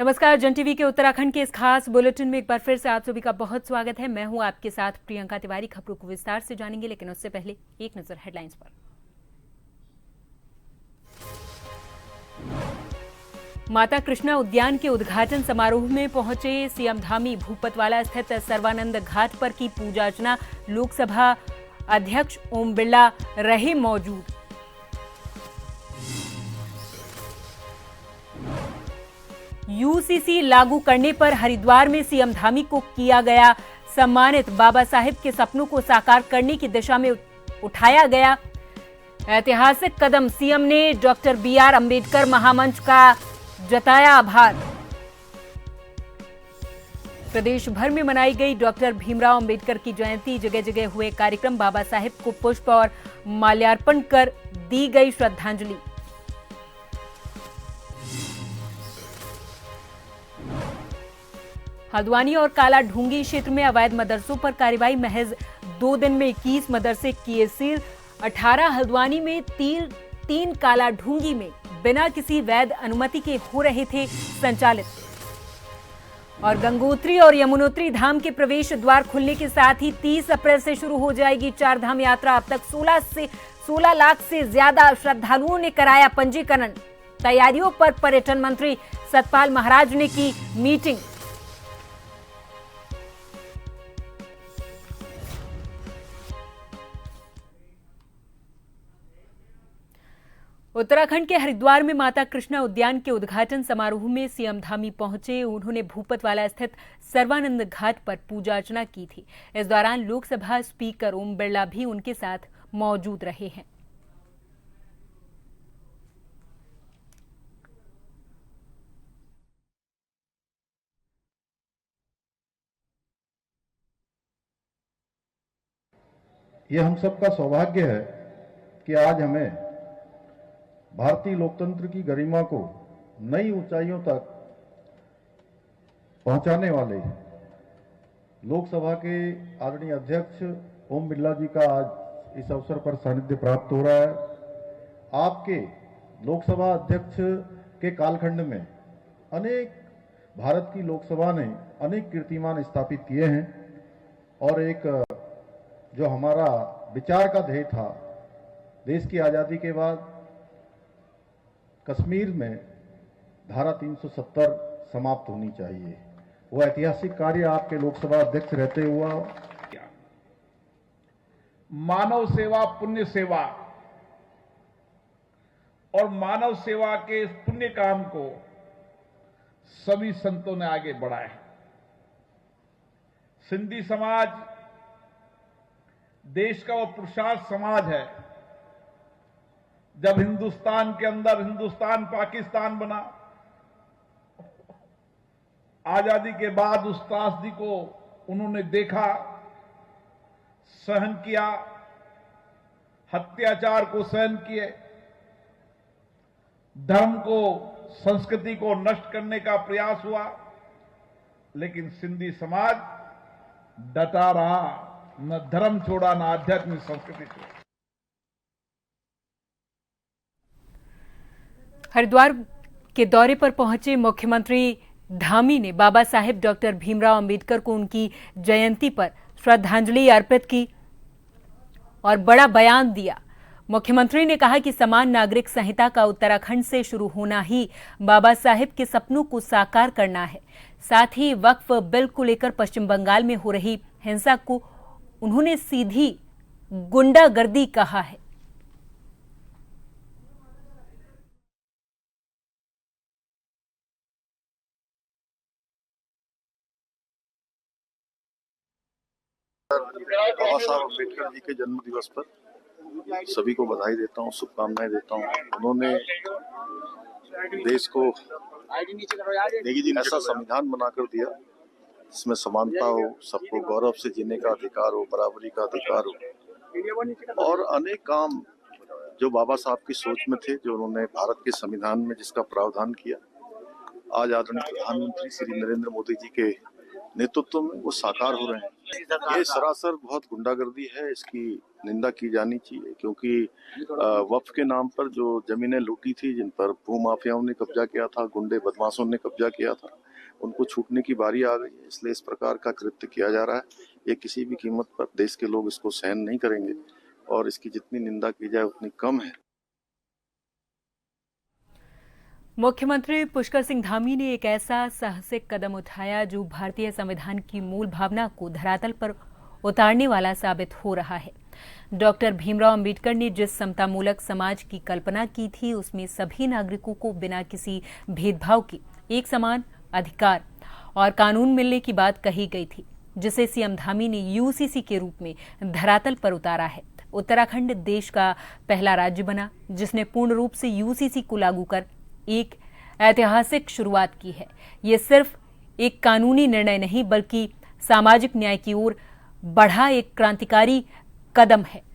नमस्कार, जन टीवी के उत्तराखंड के इस खास बुलेटिन में एक बार फिर से आप सभी का बहुत स्वागत है। मैं हूं आपके साथ प्रियंका तिवारी। खबरों को विस्तार से जानेंगे, लेकिन उससे पहले एक नजर हेडलाइंस पर। माता कृष्णा उद्यान के उद्घाटन समारोह में पहुंचे सीएम धामी। भूपतवाला स्थित सर्वानंद घाट पर की पूजा अर्चना। लोकसभा अध्यक्ष ओम बिरला रहे मौजूद। यूसीसी लागू करने पर हरिद्वार में सीएम धामी को किया गया सम्मानित। बाबा साहेब के सपनों को साकार करने की दिशा में उठाया गया ऐतिहासिक कदम। सीएम ने डॉक्टर बीआर अंबेडकर महामंच का जताया आभार। प्रदेश भर में मनाई गई डॉक्टर भीमराव अंबेडकर की जयंती। जगह जगह हुए कार्यक्रम। बाबा साहेब को पुष्प और माल्यार्पण कर दी गई श्रद्धांजलि। हल्द्वानी और काला ढूंगी क्षेत्र में अवैध मदरसों पर कार्रवाई। महज 2 दिन में 21 मदरसे किए सील। 18 हल्द्वानी में 3 काला ढूंगी में बिना किसी वैध अनुमति के हो रहे थे संचालित। और गंगोत्री और यमुनोत्री धाम के प्रवेश द्वार खुलने के साथ ही 30 अप्रैल से शुरू हो जाएगी 4 धाम यात्रा। अब तक 16 लाख से ज्यादा श्रद्धालुओं ने कराया पंजीकरण। तैयारियों पर पर्यटन मंत्री सतपाल महाराज ने की मीटिंग। उत्तराखंड के हरिद्वार में माता कृष्णा उद्यान के उद्घाटन समारोह में सीएम धामी पहुंचे। उन्होंने भूपतवाला स्थित सर्वानंद घाट पर पूजा अर्चना की थी। इस दौरान लोकसभा स्पीकर ओम बिरला भी उनके साथ मौजूद रहे हैं। ये हम सबका सौभाग्य है कि आज हमें भारतीय लोकतंत्र की गरिमा को नई ऊंचाइयों तक पहुंचाने वाले लोकसभा के आदरणीय अध्यक्ष ओम बिरला जी का आज इस अवसर पर सानिध्य प्राप्त हो रहा है। आपके लोकसभा अध्यक्ष के कालखंड में भारत की लोकसभा ने अनेक कीर्तिमान स्थापित किए हैं और एक जो हमारा विचार का ध्येय था, देश की आजादी के बाद कश्मीर में धारा 370 समाप्त होनी चाहिए, वो ऐतिहासिक कार्य आपके लोकसभा अध्यक्ष रहते हुआ। मानव सेवा पुण्य सेवा और मानव सेवा के इस पुण्य काम को सभी संतों ने आगे बढ़ाया है। सिंधी समाज देश का वो पुरुषार्थ समाज है। जब हिंदुस्तान के अंदर हिंदुस्तान पाकिस्तान बना, आजादी के बाद उस त्रासदी को उन्होंने देखा, सहन किया, हत्याचार को सहन किए, धर्म को संस्कृति को नष्ट करने का प्रयास हुआ, लेकिन सिंधी समाज डटा रहा, न धर्म छोड़ा, न आध्यात्मिक संस्कृति छोड़ा। हरिद्वार के दौरे पर पहुंचे मुख्यमंत्री धामी ने बाबा साहेब डॉक्टर भीमराव अंबेडकर को उनकी जयंती पर श्रद्धांजलि अर्पित की और बड़ा बयान दिया। मुख्यमंत्री ने कहा कि समान नागरिक संहिता का उत्तराखंड से शुरू होना ही बाबा साहेब के सपनों को साकार करना है। साथ ही वक्फ बिल को लेकर पश्चिम बंगाल में हो रही हिंसा को उन्होंने सीधी गुंडागर्दी कहा है। बाबा साहब अम्बेडकर जी के जन्म दिवस पर सभी को बधाई देता हूँ, शुभकामनाएं देता हूँ। उन्होंने देश को ऐसा संविधान बनाकर दिया जिसमें समानता हो, सबको गौरव से जीने का अधिकार हो, बराबरी का अधिकार हो, और अनेक काम जो बाबा साहब की सोच में थे, जो उन्होंने भारत के संविधान में जिसका प्रावधान किया, आज आदरणीय प्रधानमंत्री श्री नरेंद्र मोदी जी के नेतृत्व में वो साकार हो रहे हैं। ये सरासर बहुत गुंडागर्दी है, इसकी निंदा की जानी चाहिए, क्योंकि वक्फ के नाम पर जो जमीनें लूटी थी, जिन पर भूमाफियाओं ने कब्जा किया था, गुंडे बदमाशों ने कब्जा किया था, उनको छूटने की बारी आ गई है। इसलिए इस प्रकार का कृत्य किया जा रहा है। ये किसी भी कीमत पर देश के लोग इसको सहन नहीं करेंगे और इसकी जितनी निंदा की जाए उतनी कम है। मुख्यमंत्री पुष्कर सिंह धामी ने एक ऐसा साहसिक कदम उठाया जो भारतीय संविधान की मूल भावना को धरातल पर उतारने वाला साबित हो रहा है। डॉक्टर भीमराव अंबेडकर ने जिस समतामूलक समाज की कल्पना की थी, उसमें सभी नागरिकों को बिना किसी भेदभाव के एक समान अधिकार और कानून मिलने की बात कही गई थी, जिसे सीएम धामी ने यूसीसी के रूप में धरातल पर उतारा है। उत्तराखंड देश का पहला राज्य बना जिसने पूर्ण रूप से यूसीसी को लागू कर एक ऐतिहासिक शुरुआत की है। ये सिर्फ एक कानूनी निर्णय नहीं बल्कि सामाजिक न्याय की ओर बढ़ा एक क्रांतिकारी कदम है।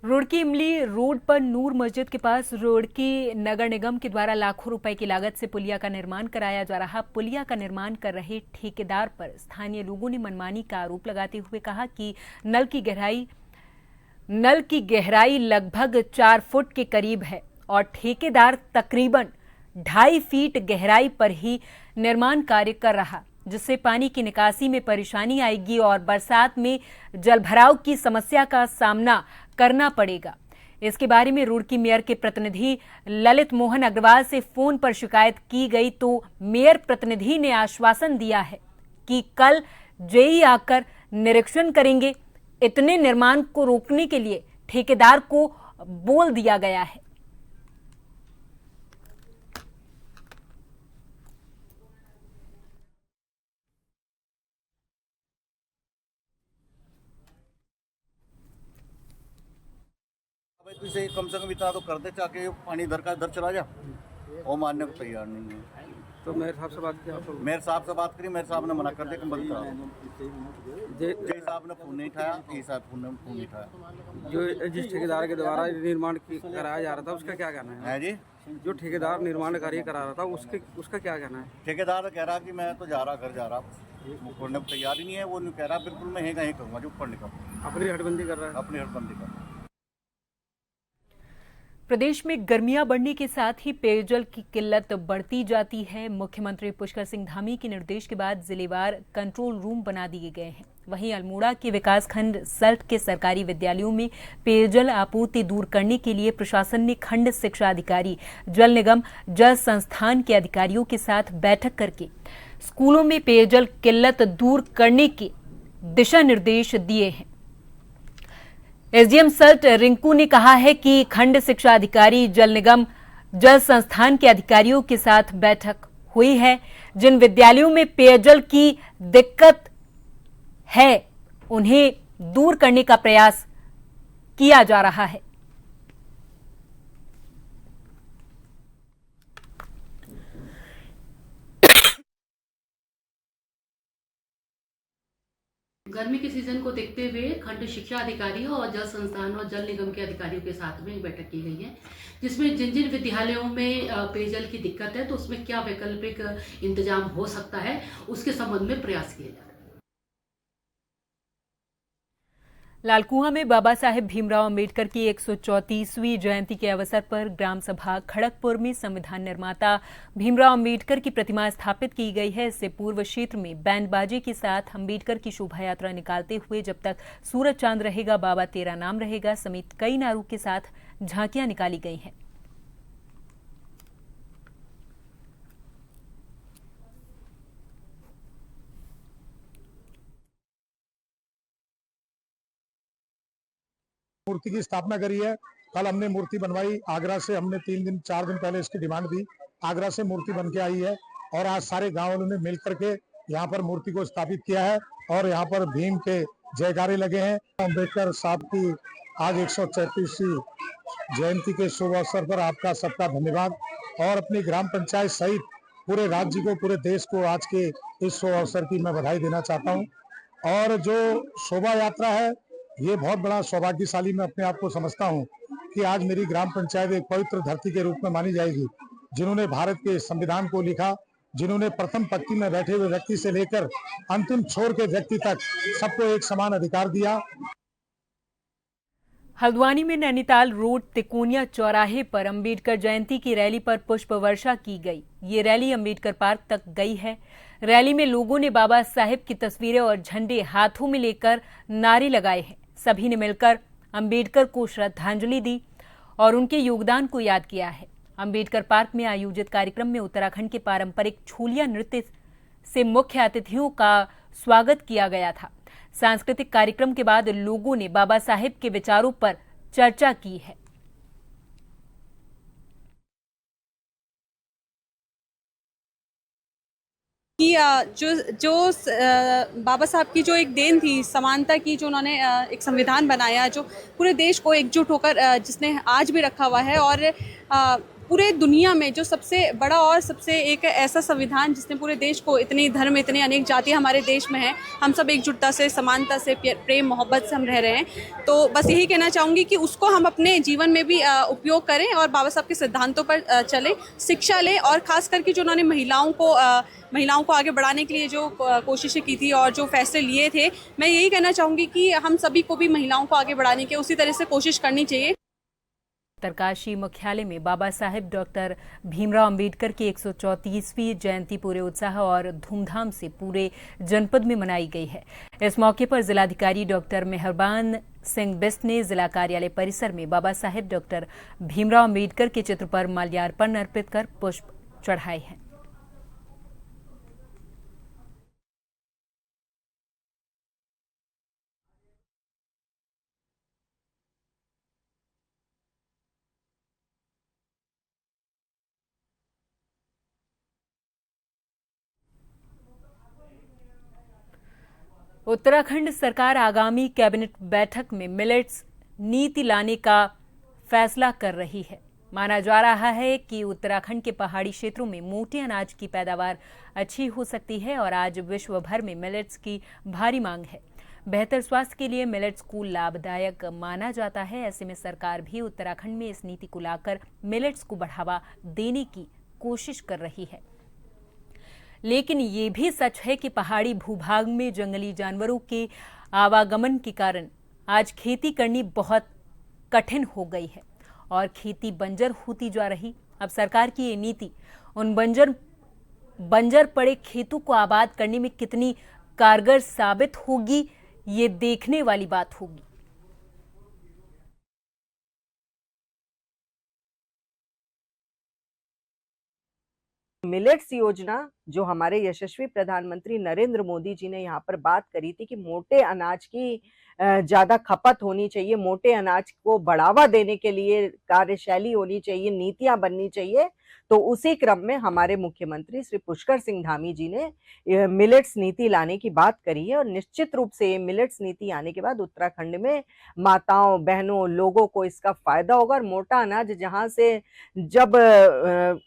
रुड़की इमली रोड पर नूर मस्जिद के पास रुड़की नगर निगम के द्वारा लाखों रुपए की लागत से पुलिया का निर्माण कराया जा रहा पुलिया का निर्माण कर रहे ठेकेदार पर स्थानीय लोगों ने मनमानी का आरोप लगाते हुए कहा कि नल की गहराई लगभग 4 फुट के करीब है और ठेकेदार तकरीबन 2.5 फीट गहराई पर ही निर्माण कार्य कर रहा, जिससे पानी की निकासी में परेशानी आएगी और बरसात में जलभराव की समस्या का सामना करना पड़ेगा। इसके बारे में रुड़की मेयर के प्रतिनिधि ललित मोहन अग्रवाल से फोन पर शिकायत की गई तो मेयर प्रतिनिधि ने आश्वासन दिया है कि कल जेई आकर निरीक्षण करेंगे। इतने निर्माण को रोकने के लिए ठेकेदार को बोल दिया गया है। तुझे कम से कम इतना तो कर दे ताकि पानी इधर का इधर चला जा। वो मानने को तैयार नहीं है। तो मेयर साहब से बात किया? मेयर साहब से बात करी, मेयर साहब ने मना कर दिया कि बंद करा। जय साहब ने फोन नहीं उठाया, ए साहब फोन नहीं उठाया। जो जिस ठेकेदार के द्वारा निर्माण कराया जा रहा था उसका क्या कहना है? जी, जो ठेकेदार निर्माण कार्य करा रहा था उसका क्या कहना है? ठेकेदार कह रहा कि मैं तो जा रहा, घर जा रहा, छोड़ने को तैयार ही नहीं है। वो कह रहा बिल्कुल मैं यहीं करूँगा, जो ऊपर निकल अपनी हटबंदी कर रहा है। अपनी हटबंदी कर रहा है। प्रदेश में गर्मियां बढ़ने के साथ ही पेयजल की किल्लत बढ़ती जाती है। मुख्यमंत्री पुष्कर सिंह धामी के निर्देश के बाद जिलेवार कंट्रोल रूम बना दिए गए हैं। वहीं अल्मोड़ा के विकासखंड सल्ट के सरकारी विद्यालयों में पेयजल आपूर्ति दूर करने के लिए प्रशासन ने खंड शिक्षा अधिकारी, जल निगम, जल संस्थान के अधिकारियों के साथ बैठक करके स्कूलों में पेयजल किल्लत दूर करने के दिशा निर्देश दिए हैं। एसडीएम सल्ट रिंकू ने कहा है कि खंड शिक्षा अधिकारी, जल निगम, जल संस्थान के अधिकारियों के साथ बैठक हुई है। जिन विद्यालयों में पेयजल की दिक्कत है उन्हें दूर करने का प्रयास किया जा रहा है। गर्मी के सीजन को देखते हुए खंड शिक्षा अधिकारियों और जल संस्थान और जल निगम के अधिकारियों के साथ में एक बैठक की गई है, जिसमें जिन जिन विद्यालयों में पेयजल की दिक्कत है तो उसमें क्या वैकल्पिक इंतजाम हो सकता है उसके संबंध में प्रयास किए जा रहे हैं। लालकुआं में बाबा साहेब भीमराव अंबेडकर की 134वीं जयंती के अवसर पर ग्राम सभा खड़गपुर में संविधान निर्माता भीमराव अंबेडकर की प्रतिमा स्थापित की गई है। इससे पूर्व क्षेत्र में बैंड बाजे के साथ अंबेडकर की शोभा यात्रा निकालते हुए जब तक सूरज चांद रहेगा, बाबा तेरा नाम रहेगा समेत कई नारों के साथ झांकियां निकाली गई हैं। मूर्ति की स्थापना करी है। कल हमने मूर्ति बनवाई आगरा से। हमने 4 दिन पहले इसकी डिमांड दी। आगरा से मूर्ति बन के आई है और आज सारे गांव वालों ने मिल करके यहाँ पर मूर्ति को स्थापित किया है और यहाँ पर भीम के जयकारे लगे हैं। अम्बेडकर साहब की आज 134वीं जयंती के शुभ अवसर पर आपका सबका धन्यवाद और अपनी ग्राम पंचायत सहित पूरे राज्य को, पूरे देश को आज के इस शुभ अवसर की मैं बधाई देना चाहता हूँ। और जो शोभा यात्रा है ये बहुत बड़ा सौभाग्यशाली मैं अपने आप को समझता हूँ कि आज मेरी ग्राम पंचायत एक पवित्र धरती के रूप में मानी जाएगी। जिन्होंने भारत के संविधान को लिखा, जिन्होंने प्रथम पंक्ति में बैठे हुए व्यक्ति से लेकर अंतिम छोर के व्यक्ति तक सबको एक समान अधिकार दिया। हल्द्वानी में नैनीताल रोड तिकोनिया चौराहे पर अंबेडकर जयंती की रैली पर पुष्प वर्षा की गई। ये रैली अंबेडकर पार्क तक गई है। रैली में लोगों ने बाबा साहेब की तस्वीरें और झंडे हाथों में लेकर नारे लगाए हैं। सभी ने मिलकर अंबेडकर को श्रद्धांजलि दी और उनके योगदान को याद किया है। अंबेडकर पार्क में आयोजित कार्यक्रम में उत्तराखंड के पारंपरिक छोलिया नृत्य से मुख्य अतिथियों का स्वागत किया गया था। सांस्कृतिक कार्यक्रम के बाद लोगों ने बाबा साहेब के विचारों पर चर्चा की है। कि जो बाबा साहब की जो एक देन थी समानता की, जो उन्होंने एक संविधान बनाया जो पूरे देश को एकजुट होकर जिसने आज भी रखा हुआ है, और पूरे दुनिया में जो सबसे बड़ा और सबसे एक ऐसा संविधान जिसने पूरे देश को, इतने धर्म इतने अनेक जातियां हमारे देश में हैं, हम सब एकजुटता से, समानता से, प्रेम मोहब्बत से हम रह रहे हैं। तो बस यही कहना चाहूँगी कि उसको हम अपने जीवन में भी उपयोग करें और बाबा साहब के सिद्धांतों पर चलें, शिक्षा लें, और ख़ास करके जो उन्होंने महिलाओं को आगे बढ़ाने के लिए जो कोशिशें की थी और जो फैसले लिए थे, मैं यही कहना चाहूँगी कि हम सभी को भी महिलाओं को आगे बढ़ाने की उसी तरह से कोशिश करनी चाहिए। उत्तरकाशी मुख्यालय में बाबा साहेब डॉक्टर भीमराव अंबेडकर की 134वीं जयंती पूरे उत्साह और धूमधाम से पूरे जनपद में मनाई गई है। इस मौके पर जिलाधिकारी डॉक्टर मेहरबान सिंह बिस्ट ने जिला कार्यालय परिसर में बाबा साहेब डॉक्टर भीमराव अंबेडकर के चित्र पर माल्यार्पण अर्पित कर पुष्प चढ़ाए हैं। उत्तराखंड सरकार आगामी कैबिनेट बैठक में मिलेट्स नीति लाने का फैसला कर रही है। माना जा रहा है कि उत्तराखंड के पहाड़ी क्षेत्रों में मोटे अनाज की पैदावार अच्छी हो सकती है और आज विश्व भर में मिलेट्स की भारी मांग है। बेहतर स्वास्थ्य के लिए मिलेट्स को लाभदायक माना जाता है। ऐसे में सरकार भी उत्तराखंड में इस नीति को लाकर मिलेट्स को बढ़ावा देने की कोशिश कर रही है। लेकिन ये भी सच है कि पहाड़ी भूभाग में जंगली जानवरों के आवागमन के कारण आज खेती करनी बहुत कठिन हो गई है और खेती बंजर होती जा रही। अब सरकार की ये नीति उन बंजर पड़े खेतों को आबाद करने में कितनी कारगर साबित होगी, ये देखने वाली बात होगी। मिलेट्स योजना जो हमारे यशस्वी प्रधानमंत्री नरेंद्र मोदी जी ने यहाँ पर बात करी थी कि मोटे अनाज की ज्यादा खपत होनी चाहिए, मोटे अनाज को बढ़ावा देने के लिए कार्यशैली होनी चाहिए, नीतियां बननी चाहिए। तो उसी क्रम में हमारे मुख्यमंत्री श्री पुष्कर सिंह धामी जी ने मिलेट्स नीति लाने की बात करी है और निश्चित रूप से मिलेट्स नीति आने के बाद उत्तराखंड में माताओं बहनों लोगों को इसका फायदा होगा। और मोटा अनाज जहां से जब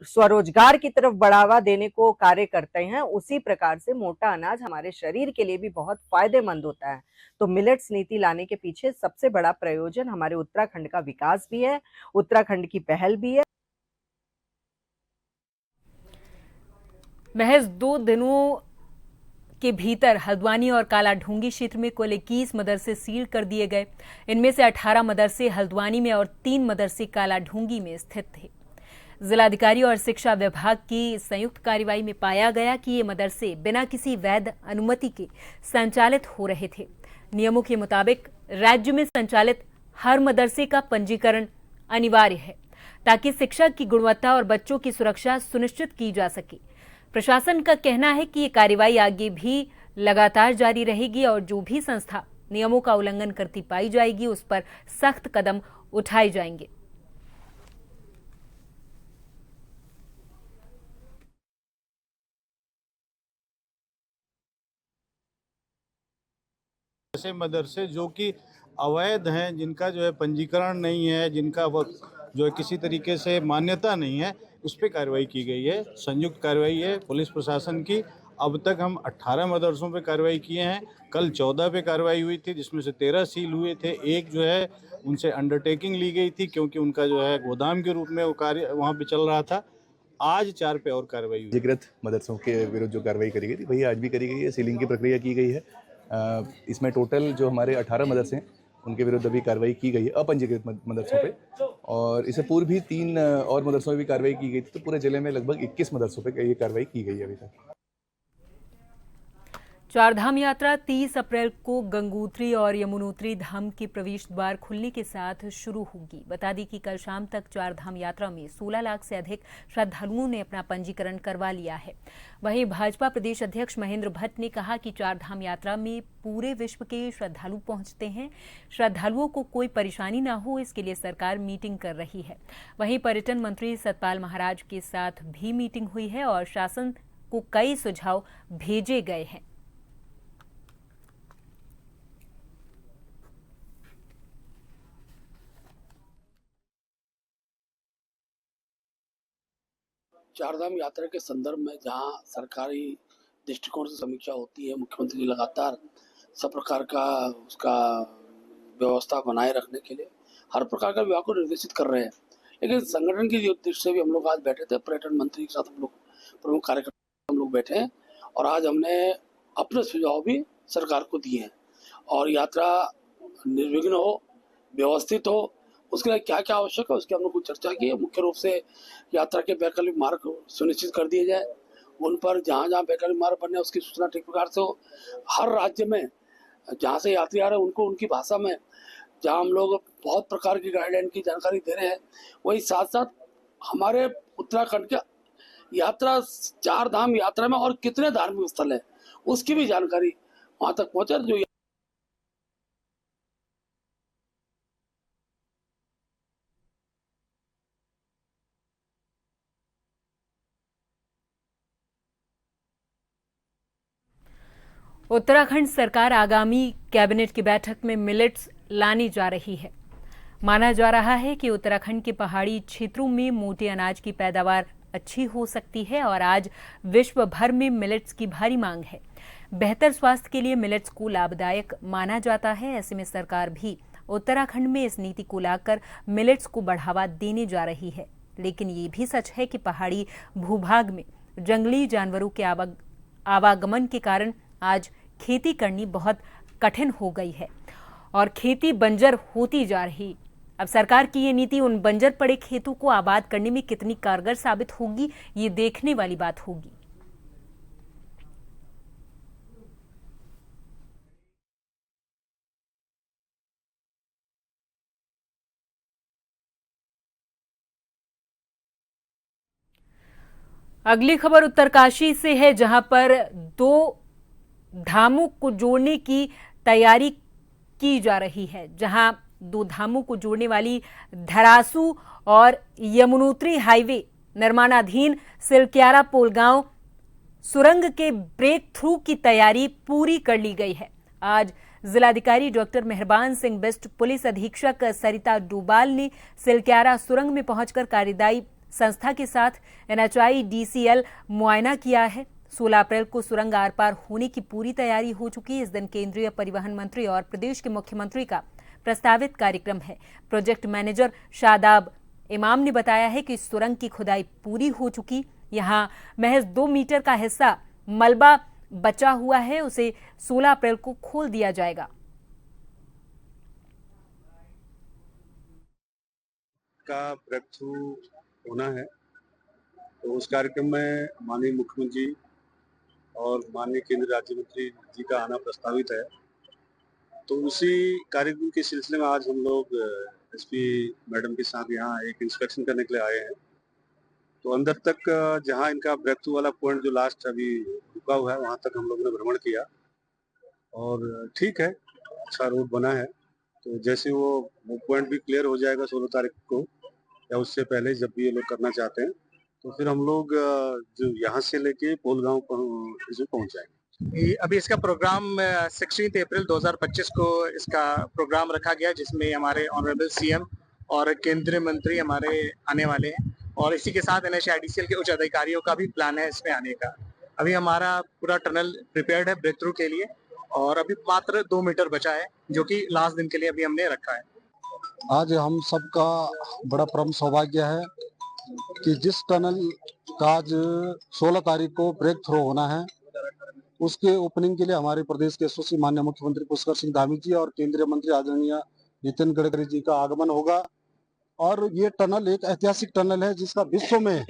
स्वरोजगार की तरफ बढ़ावा देने को कार्य करते हैं, उसी प्रकार से मोटा अनाज हमारे शरीर के लिए भी बहुत फायदेमंद होता है। तो मिलेट्स नीति लाने के पीछे सबसे बड़ा प्रयोजन हमारे उत्तराखंड का विकास भी है, उत्तराखंड की पहल भी है। महज 2 दिनों के भीतर हल्द्वानी और कालाढूंगी क्षेत्र में कुल 21 मदरसे सील कर दिए गए। इनमें से 18 मदरसे हल्द्वानी में और 3 मदरसे कालाढूंगी में स्थित थे। जिलाधिकारी और शिक्षा विभाग की संयुक्त कार्रवाई में पाया गया कि ये मदरसे बिना किसी वैध अनुमति के संचालित हो रहे थे। नियमों के मुताबिक राज्य में संचालित हर मदरसे का पंजीकरण अनिवार्य है ताकि शिक्षा की गुणवत्ता और बच्चों की सुरक्षा सुनिश्चित की जा सके। प्रशासन का कहना है कि ये कार्रवाई आगे भी लगातार जारी रहेगी और जो भी संस्था नियमों का उल्लंघन करती पाई जाएगी उस पर सख्त कदम उठाए जाएंगे। ऐसे मदरसे जो कि अवैध हैं, जिनका जो है पंजीकरण नहीं है, जिनका जो है किसी तरीके से मान्यता नहीं है, उस पर कार्रवाई की गई है। संयुक्त कार्रवाई है पुलिस प्रशासन की अब तक हम 18 मदरसों पे कार्रवाई किए हैं। कल 14 पे कार्रवाई हुई थी, जिसमें से 13 सील हुए थे। एक जो है उनसे अंडरटेकिंग ली गई थी, क्योंकि उनका जो है गोदाम के रूप में वो कार्य वहाँ पे चल रहा था। आज 4 पे और कार्रवाई हुई। अधिकृत मदरसों के विरुद्ध जो कार्रवाई करी गई थी वही आज भी करी गई है। सीलिंग की प्रक्रिया की गई है। इसमें टोटल जो हमारे 18 मदरसे हैं उनके विरुद्ध अभी कार्रवाई की गई है अपंजीकृत मदरसों पे, और इससे पूर्व भी 3 और मदरसों में भी कार्रवाई की गई थी। तो पूरे जिले में लगभग 21 मदरसों पे ये कार्रवाई की गई है अभी तक। चारधाम यात्रा 30 अप्रैल को गंगोत्री और यमुनोत्री धाम के प्रवेश द्वार खुलने के साथ शुरू होगी। बता दें कि कल शाम तक चारधाम यात्रा में 16 लाख से अधिक श्रद्धालुओं ने अपना पंजीकरण करवा लिया है। वहीं भाजपा प्रदेश अध्यक्ष महेंद्र भट्ट ने कहा कि चारधाम यात्रा में पूरे विश्व के श्रद्धालु पहुंचते हैं। श्रद्धालुओं को कोई परेशानी न हो, इसके लिए सरकार मीटिंग कर रही है। वहीं पर्यटन मंत्री सतपाल महाराज के साथ भी मीटिंग हुई है और शासन को कई सुझाव भेजे गए हैं। चारधाम यात्रा के संदर्भ में जहां सरकारी दृष्टिकोण से समीक्षा होती है, मुख्यमंत्री लगातार सब प्रकार का उसका व्यवस्था बनाए रखने के लिए हर प्रकार का विभाग को निर्देशित कर रहे हैं। लेकिन संगठन की दृष्टि से भी हम लोग आज बैठे थे, पर्यटन मंत्री के साथ हम लोग प्रमुख कार्यकर्ता हम लोग बैठे हैं और आज हमने अपने सुझाव भी सरकार को दिए हैं और यात्रा निर्विघ्न हो, व्यवस्थित हो, उसके लिए क्या क्या आवश्यक है उसकी हम लोग को चर्चा की है। मुख्य रूप से यात्रा के वैकल्पिक मार्ग सुनिश्चित कर दिए जाए, उन पर जहाँ जहाँ वैकल्पिक मार्ग बने उसकी सूचना ठीक प्रकार से हो। हर राज्य में जहाँ से यात्री आ रहे हैं उनको उनकी भाषा में जहाँ हम लोग बहुत प्रकार की गाइडलाइन की जानकारी दे रहे हैं, वही साथ साथ हमारे उत्तराखंड के यात्रा चार धाम यात्रा में और कितने धार्मिक स्थल है उसकी भी जानकारी वहाँ तक पहुँचे। जो उत्तराखंड सरकार आगामी कैबिनेट की बैठक में मिलेट्स लाने जा रही है। माना जा रहा है कि उत्तराखंड के पहाड़ी क्षेत्रों में मोटे अनाज की पैदावार अच्छी हो सकती है और आज विश्व भर में मिलेट्स की भारी मांग है। बेहतर स्वास्थ्य के लिए मिलेट्स को लाभदायक माना जाता है। ऐसे में सरकार भी उत्तराखंड में इस नीति को लाकर मिलेट्स को बढ़ावा देने जा रही है। लेकिन ये भी सच है कि पहाड़ी भूभाग में जंगली जानवरों के आवागमन के कारण आज खेती करनी बहुत कठिन हो गई है और खेती बंजर होती जा रही। अब सरकार की ये नीति उन बंजर पड़े खेतों को आबाद करने में कितनी कारगर साबित होगी, ये देखने वाली बात होगी। अगली खबर उत्तरकाशी से है, जहां पर 2 धामों को जोड़ने की तैयारी की जा रही है। जहां 2 धामों को जोड़ने वाली धरासू और यमुनोत्री हाईवे निर्माणाधीन सिलक्यारा पोलगांव सुरंग के ब्रेक थ्रू की तैयारी पूरी कर ली गई है। आज जिलाधिकारी डॉक्टर मेहरबान सिंह बिष्ट, पुलिस अधीक्षक सरिता डोबाल ने सिलक्यारा सुरंग में पहुंचकर कार्यदायी संस्था के साथ NHI DCL मुआयना किया है। 16 अप्रैल को सुरंग आर पार होने की पूरी तैयारी हो चुकी है। इस दिन केंद्रीय परिवहन मंत्री और प्रदेश के मुख्यमंत्री का प्रस्तावित कार्यक्रम है। प्रोजेक्ट मैनेजर शादाब इमाम ने बताया है कि सुरंग की खुदाई पूरी हो चुकी। यहां महज 2 मीटर का हिस्सा मलबा बचा हुआ है, उसे 16 अप्रैल को खोल दिया जाएगा। का ब्रेक थ्रू होना है, तो उस कार्यक्रम में माननीय मुख्यमंत्री और माननीय केंद्रीय राज्य मंत्री जी का आना प्रस्तावित है। तो उसी कार्यक्रम के सिलसिले में आज हम लोग SP मैडम के साथ यहाँ एक इंस्पेक्शन करने के लिए आए हैं। तो अंदर तक जहाँ इनका ब्रेक थ्रू वाला पॉइंट जो लास्ट अभी रुका हुआ है, वहाँ तक हम लोगों ने भ्रमण किया और ठीक है, अच्छा रोड बना है। तो जैसे वो पॉइंट भी क्लियर हो जाएगा 16 तारीख को या उससे पहले, जब भी ये लोग करना चाहते हैं, तो फिर हम लोग जो यहाँ से लेके पोलगांव पहुँच जाएंगे। अभी इसका प्रोग्राम 16 अप्रैल 2025 को इसका प्रोग्राम रखा गया, जिसमें हमारे ऑनरेबल CM और केंद्रीय मंत्री हमारे आने वाले हैं और इसी के साथ NHI DCL के उच्च अधिकारियों का भी प्लान है इसमें आने का। अभी हमारा पूरा टनल प्रिपेयर्ड है ब्रेक थ्रू के लिए और अभी मात्र 2 मीटर बचा है जो कि लास्ट दिन के लिए अभी हमने रखा है। आज हम सबका बड़ा परम सौभाग्य है कि जिस टनल का आज 16 तारीख को ब्रेक थ्रू होना है उसके ओपनिंग के लिए हमारे प्रदेश के यशस्वी माननीय मुख्यमंत्री पुष्कर सिंह धामी जी और केंद्रीय मंत्री आदरणीय नितिन गडकरी जी का आगमन होगा। और ये टनल एक ऐतिहासिक टनल है जिसका विश्व में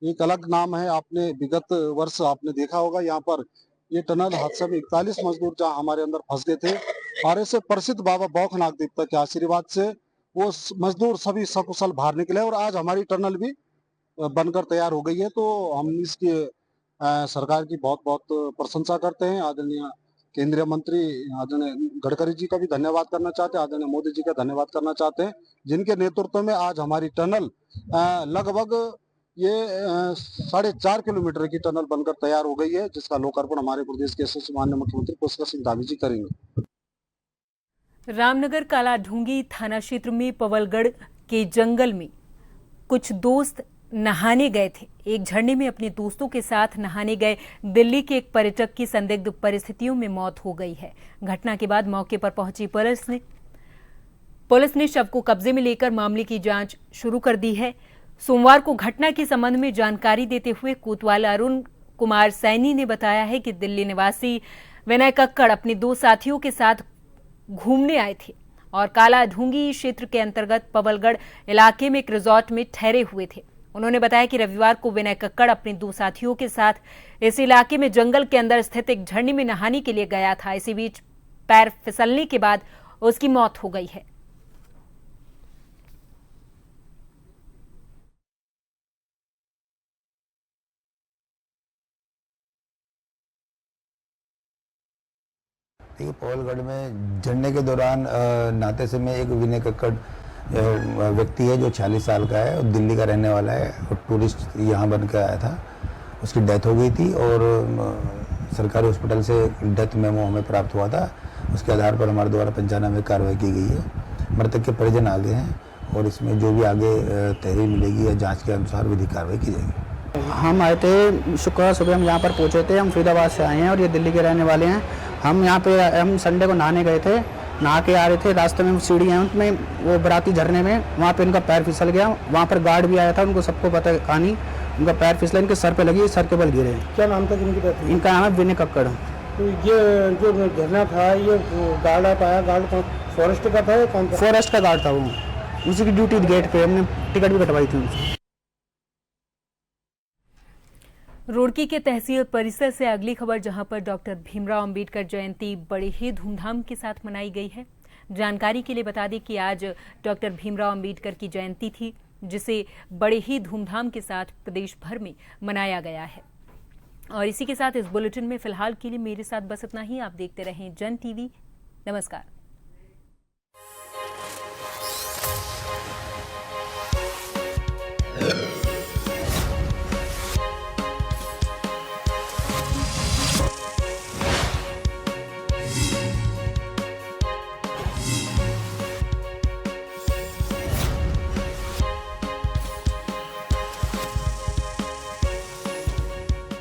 एक अलग नाम है। आपने विगत वर्ष आपने देखा होगा यहाँ पर ये टनल हादसा में 41 मजदूर जहाँ हमारे अंदर फंस गए थे और ऐसे प्रसिद्ध बाबा बौखनाथ देवता के आशीर्वाद से वो मजदूर सभी सकुशल बाहर निकले और आज हमारी टनल भी बनकर तैयार हो गई है। तो हम इसकी सरकार की बहुत बहुत प्रशंसा करते हैं। आदरणीय केंद्रीय मंत्री आदरणीय गडकरी जी का भी धन्यवाद करना चाहते हैं, आदरणीय मोदी जी का धन्यवाद करना चाहते हैं जिनके नेतृत्व में आज हमारी टनल लगभग ये 4.5 किलोमीटर की टनल बनकर तैयार हो गई है जिसका लोकार्पण हमारे प्रदेश के यशस्वी माननीय मुख्यमंत्री पुष्कर सिंह धामी जी करेंगे। रामनगर कालाढूंगी थाना क्षेत्र में पवलगढ़ के जंगल में कुछ दोस्त नहाने गए थे। एक झरने में अपने दोस्तों के साथ नहाने गए दिल्ली के एक पर्यटक की संदिग्ध परिस्थितियों में मौत हो गई है। घटना के बाद मौके पर पहुंची पुलिस ने शव को कब्जे में लेकर मामले की जांच शुरू कर दी है। सोमवार को घटना के संबंध में जानकारी देते हुए कोतवाल अरुण कुमार सैनी ने बताया है कि दिल्ली निवासी विनय कक्कड़ अपने 2 साथियों के साथ घूमने आए थे और कालाढूंगी क्षेत्र के अंतर्गत पवलगढ़ इलाके में एक रिजॉर्ट में ठहरे हुए थे। उन्होंने बताया कि रविवार को विनय कक्कड़ अपने 2 साथियों के साथ इस इलाके में जंगल के अंदर स्थित एक झरने में नहाने के लिए गया था। इसी बीच पैर फिसलने के बाद उसकी मौत हो गई है। देखिए, पवलगढ़ में झरने के दौरान नहाते समय एक विनय कक्कड़ व्यक्ति है जो 46 साल का है और दिल्ली का रहने वाला है और टूरिस्ट यहाँ बन के आया था। उसकी डेथ हो गई थी और सरकारी हॉस्पिटल से डेथ मेमो हमें प्राप्त हुआ था। उसके आधार पर हमारे द्वारा 95 कार्रवाई की गई है। मृतक के परिजन आगे हैं और इसमें जो भी आगे तहरीर मिलेगी या जाँच के अनुसार विधिक कार्रवाई की जाएगी। हम आए थे शुक्रवार सुबह, हम यहाँ पर पहुँचे थे। हम फरीदाबाद से आए हैं और ये दिल्ली के रहने वाले हैं। हम यहाँ पे हम संडे को नहाने गए थे, नहा के आ रहे थे। रास्ते में सीढ़ी है उनमें वो बराती झरने में, वहाँ पे इनका पैर फिसल गया। वहाँ पर गार्ड भी आया था, उनको सबको पता है कहानी। उनका पैर फिसला, इनके सर पे लगी, सर के बल गिरे। क्या नाम था इनकी? इनका नाम है विनय कक्कड़। तो ये जो झरना था ये गार्ड आप आया, गार्ड फॉरेस्ट का था या कौन था? फॉरेस्ट का गार्ड था वो, उसी की ड्यूटी गेट पे। हमने टिकट भी कटवाई थी उनसे। रुड़की के तहसील परिसर से अगली खबर, जहां पर डॉक्टर भीमराव अंबेडकर जयंती बड़े ही धूमधाम के साथ मनाई गई है। जानकारी के लिए बता दें कि आज डॉक्टर भीमराव अंबेडकर की जयंती थी, जिसे बड़े ही धूमधाम के साथ प्रदेश भर में मनाया गया है। और इसी के साथ इस बुलेटिन में फिलहाल के लिए मेरे साथ बस इतना ही। आप देखते रहें जन टीवी। नमस्कार।